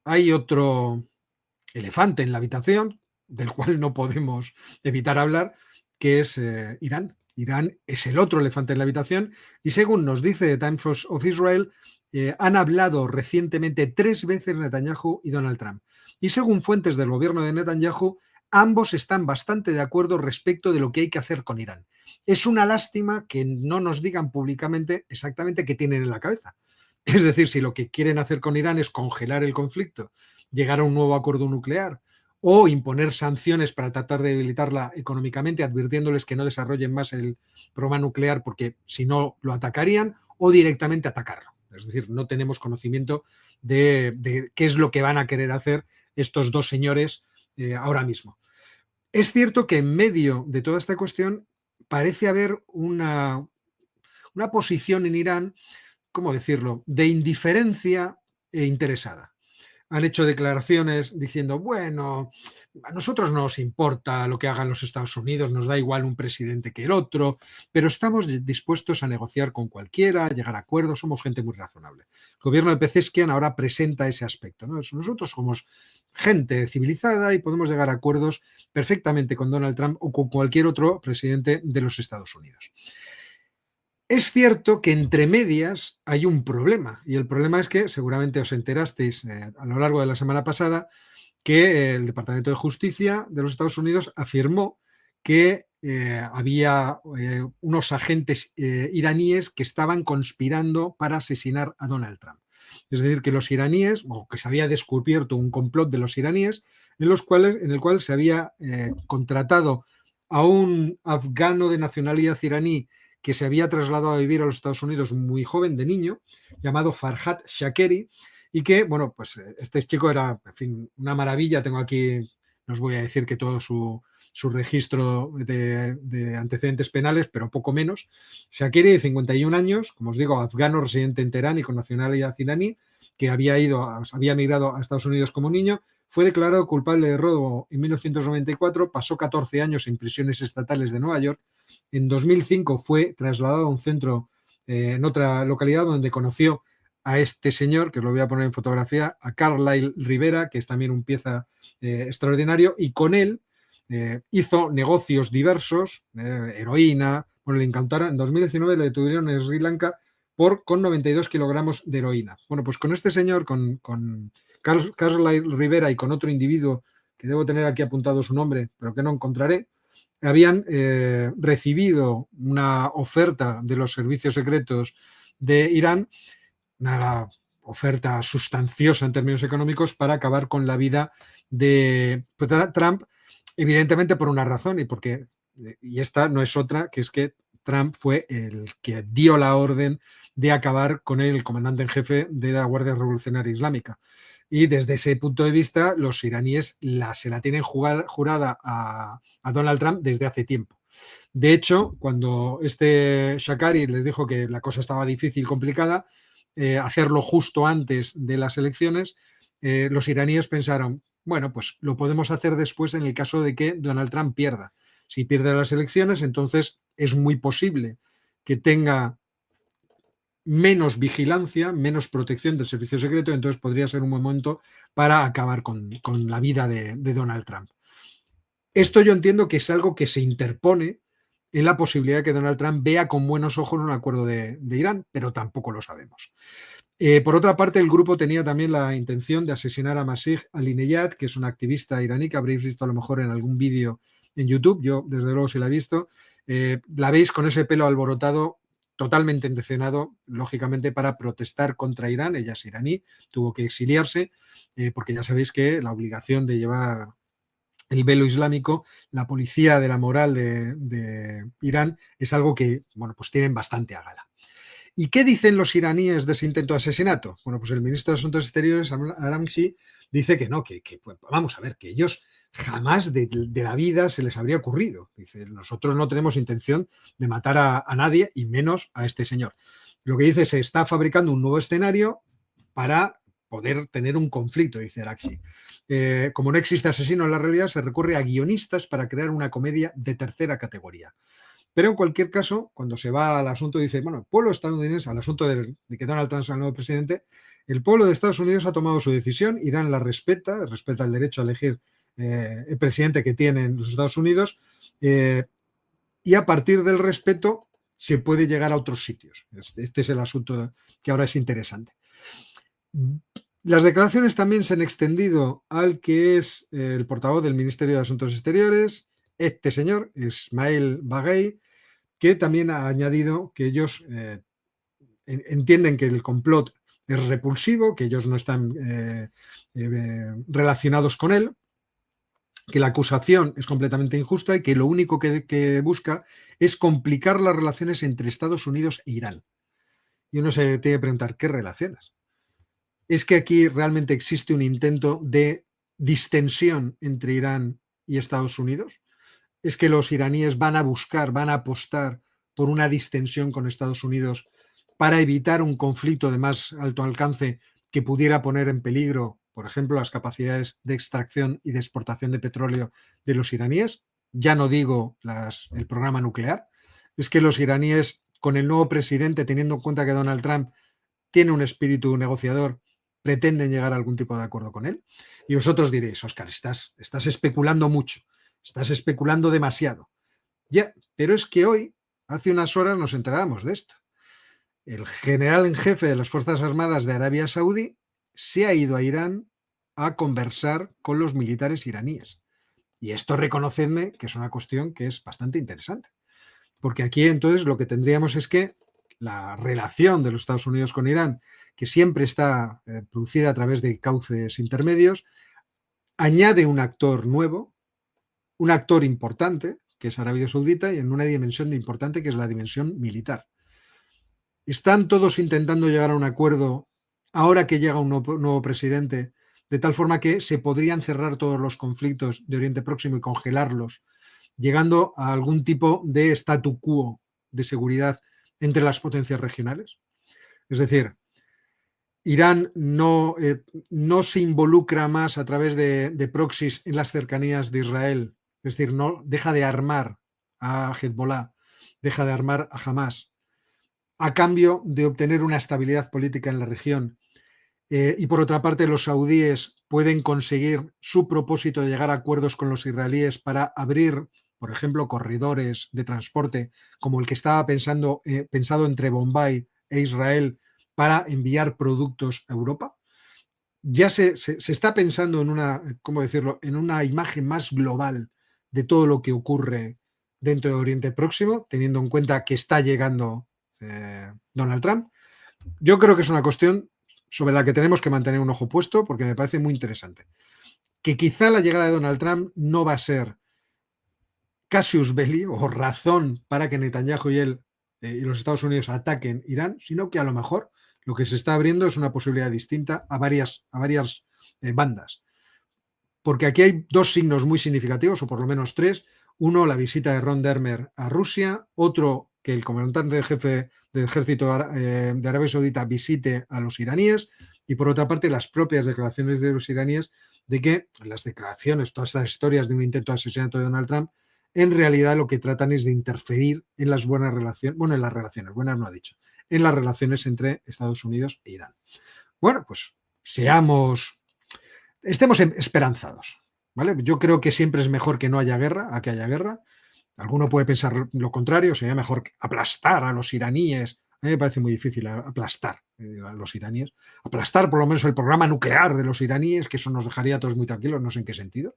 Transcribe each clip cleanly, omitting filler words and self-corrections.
hay otro elefante en la habitación, del cual no podemos evitar hablar, que es Irán. Irán es el otro elefante en la habitación y según nos dice The Times of Israel, han hablado recientemente 3 veces Netanyahu y Donald Trump. Y según fuentes del gobierno de Netanyahu, ambos están bastante de acuerdo respecto de lo que hay que hacer con Irán. Es una lástima que no nos digan públicamente exactamente qué tienen en la cabeza. Es decir, si lo que quieren hacer con Irán es congelar el conflicto, llegar a un nuevo acuerdo nuclear o imponer sanciones para tratar de debilitarla económicamente, advirtiéndoles que no desarrollen más el programa nuclear porque si no lo atacarían, o directamente atacarlo. Es decir, no tenemos conocimiento de qué es lo que van a querer hacer estos dos señores ahora mismo. Es cierto que en medio de toda esta cuestión parece haber una posición en Irán, ¿cómo decirlo?, de indiferencia interesada. Han hecho declaraciones diciendo, bueno, a nosotros no nos importa lo que hagan los Estados Unidos, nos da igual un presidente que el otro, pero estamos dispuestos a negociar con cualquiera, a llegar a acuerdos, somos gente muy razonable. El gobierno de Pezeshkian ahora presenta ese aspecto, ¿no? Nosotros somos gente civilizada y podemos llegar a acuerdos perfectamente con Donald Trump o con cualquier otro presidente de los Estados Unidos. Es cierto que entre medias hay un problema, y el problema es que seguramente os enterasteis a lo largo de la semana pasada que el Departamento de Justicia de los Estados Unidos afirmó que había unos agentes iraníes que estaban conspirando para asesinar a Donald Trump. Es decir, que los iraníes, o que se había descubierto un complot de los iraníes en el cual se había contratado a un afgano de nacionalidad iraní que se había trasladado a vivir a los Estados Unidos muy joven, de niño, llamado Farhad Shakeri, y que, bueno, pues este chico era, en fin, una maravilla. Tengo aquí, no os voy a decir que todo su registro de antecedentes penales, pero poco menos. Shakeri, de 51 años, como os digo, afgano, residente en Teherán y con nacionalidad iraní, que había migrado a Estados Unidos como niño, fue declarado culpable de robo en 1994, pasó 14 años en prisiones estatales de Nueva York. En 2005 fue trasladado a un centro en otra localidad donde conoció a este señor, que os lo voy a poner en fotografía, a Carlyle Rivera, que es también un pieza extraordinario, y con él hizo negocios diversos, heroína, bueno, le encantaron. En 2019 le detuvieron en Sri Lanka con 92 kilogramos de heroína. Bueno, pues con este señor, con Carlyle Rivera y con otro individuo, que debo tener aquí apuntado su nombre, pero que no encontraré, habían recibido una oferta de los servicios secretos de Irán, una oferta sustanciosa en términos económicos para acabar con la vida de Trump, evidentemente por una razón, y esta no es otra, que es que Trump fue el que dio la orden de acabar con el comandante en jefe de la Guardia Revolucionaria Islámica. Y desde ese punto de vista, los iraníes se la tienen jurada a Donald Trump desde hace tiempo. De hecho, cuando este Shakari les dijo que la cosa estaba difícil y complicada, hacerlo justo antes de las elecciones, los iraníes pensaron, bueno, pues lo podemos hacer después en el caso de que Donald Trump pierda. Si pierde las elecciones, entonces es muy posible que tenga menos vigilancia, menos protección del servicio secreto, entonces podría ser un momento para acabar con la vida de Donald Trump. Esto yo entiendo que es algo que se interpone en la posibilidad de que Donald Trump vea con buenos ojos un acuerdo de Irán, pero tampoco lo sabemos. Por otra parte, el grupo tenía también la intención de asesinar a Masih Alinejad, que es una activista iraní que habréis visto a lo mejor en algún vídeo en YouTube. Yo, desde luego, sí la he visto. La veis con ese pelo alborotado, totalmente intencionado, lógicamente, para protestar contra Irán. Ella es iraní, tuvo que exiliarse, porque ya sabéis que la obligación de llevar el velo islámico, la policía de la moral de Irán, es algo que, bueno, pues tienen bastante a gala. ¿Y qué dicen los iraníes de ese intento de asesinato? Bueno, pues el ministro de Asuntos Exteriores, Aramsi, dice que no, pues, vamos a ver, que ellos jamás de la vida se les habría ocurrido. Dice, nosotros no tenemos intención de matar a nadie y menos a este señor. Lo que dice, se está fabricando un nuevo escenario para poder tener un conflicto, dice Araxi. Como no existe asesino en la realidad, se recurre a guionistas para crear una comedia de tercera categoría. Pero en cualquier caso, cuando se va al asunto, dice, bueno, el pueblo estadounidense, al asunto de que Donald Trump sea el nuevo presidente, El pueblo de Estados Unidos ha tomado su decisión, Irán la respeta el derecho a elegir el presidente que tienen los Estados Unidos, y a partir del respeto se puede llegar a otros sitios. Este es el asunto que ahora es interesante. Las declaraciones también se han extendido al que es el portavoz del Ministerio de Asuntos Exteriores, este señor, Ismail Baghei, que también ha añadido que ellos entienden que el complot es repulsivo, que ellos no están relacionados con él, que la acusación es completamente injusta y que lo único que busca es complicar las relaciones entre Estados Unidos e Irán. Y uno se tiene que preguntar, ¿qué relaciones? ¿Es que aquí realmente existe un intento de distensión entre Irán y Estados Unidos? ¿Es que los iraníes van a apostar por una distensión con Estados Unidos para evitar un conflicto de más alto alcance que pudiera poner en peligro, por ejemplo, las capacidades de extracción y de exportación de petróleo de los iraníes? Ya no digo el programa nuclear. Es que los iraníes, con el nuevo presidente, teniendo en cuenta que Donald Trump tiene un espíritu negociador, pretenden llegar a algún tipo de acuerdo con él. Y vosotros diréis, Óscar, estás especulando mucho, estás especulando demasiado. Ya, pero es que hoy, hace unas horas, nos enterábamos de esto. El general en jefe de las Fuerzas Armadas de Arabia Saudí se ha ido a Irán a conversar con los militares iraníes. Y esto, reconocedme, que es una cuestión que es bastante interesante. Porque aquí entonces lo que tendríamos es que la relación de los Estados Unidos con Irán, que siempre está producida a través de cauces intermedios, añade un actor nuevo, un actor importante, que es Arabia Saudita, y en una dimensión importante que es la dimensión militar. Están todos intentando llegar a un acuerdo ahora que llega un nuevo presidente, de tal forma que se podrían cerrar todos los conflictos de Oriente Próximo y congelarlos, llegando a algún tipo de statu quo de seguridad entre las potencias regionales. Es decir, Irán no se involucra más a través de proxies en las cercanías de Israel, es decir, no deja de armar a Hezbollah, deja de armar a Hamas, a cambio de obtener una estabilidad política en la región. Y por otra parte, los saudíes pueden conseguir su propósito de llegar a acuerdos con los israelíes para abrir, por ejemplo, corredores de transporte, como el que estaba pensado entre Bombay e Israel para enviar productos a Europa. Ya se está pensando en una, ¿cómo decirlo?, en una imagen más global de todo lo que ocurre dentro de Oriente Próximo, teniendo en cuenta que está llegando Donald Trump. Yo creo que es una cuestión sobre la que tenemos que mantener un ojo puesto porque me parece muy interesante. Que quizá la llegada de Donald Trump no va a ser casus belli o razón para que Netanyahu y él y los Estados Unidos ataquen Irán, sino que a lo mejor lo que se está abriendo es una posibilidad distinta a varias bandas. Porque aquí hay dos signos muy significativos, o por lo menos tres. Uno, la visita de Ron Dermer a Rusia. Otro, que el comandante jefe del ejército de Arabia Saudita visite a los iraníes. Y por otra parte, las propias declaraciones de los iraníes de que las declaraciones, todas estas historias de un intento de asesinato de Donald Trump, en realidad lo que tratan es de interferir en las buenas relaciones, bueno, en las relaciones, buenas no ha dicho, en las relaciones entre Estados Unidos e Irán. Bueno, pues estemos esperanzados, ¿vale? Yo creo que siempre es mejor que no haya guerra a que haya guerra. Alguno puede pensar lo contrario, sería mejor aplastar a los iraníes. A mí me parece muy difícil aplastar a los iraníes. Aplastar por lo menos el programa nuclear de los iraníes, que eso nos dejaría a todos muy tranquilos, no sé en qué sentido.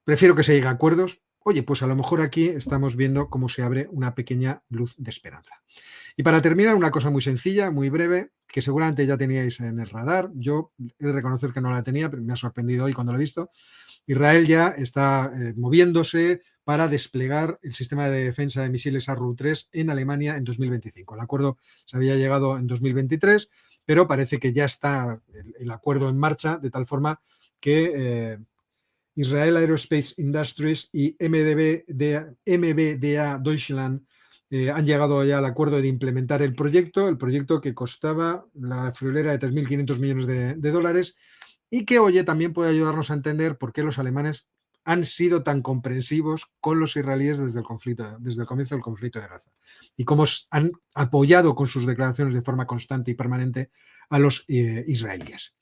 Prefiero que se llegue a acuerdos. Oye, pues a lo mejor aquí estamos viendo cómo se abre una pequeña luz de esperanza. Y para terminar, una cosa muy sencilla, muy breve, que seguramente ya teníais en el radar. Yo he de reconocer que no la tenía, pero me ha sorprendido hoy cuando lo he visto. Israel ya está moviéndose para desplegar el sistema de defensa de misiles Arru-3 en Alemania en 2025. El acuerdo se había llegado en 2023, pero parece que ya está el acuerdo en marcha, de tal forma que Israel Aerospace Industries y MBDA Deutschland han llegado ya al acuerdo de implementar el proyecto que costaba la friolera de 3.500 millones de dólares y que, oye, también puede ayudarnos a entender por qué los alemanes han sido tan comprensivos con los israelíes desde el comienzo del conflicto de Gaza, y cómo han apoyado con sus declaraciones de forma constante y permanente a los israelíes.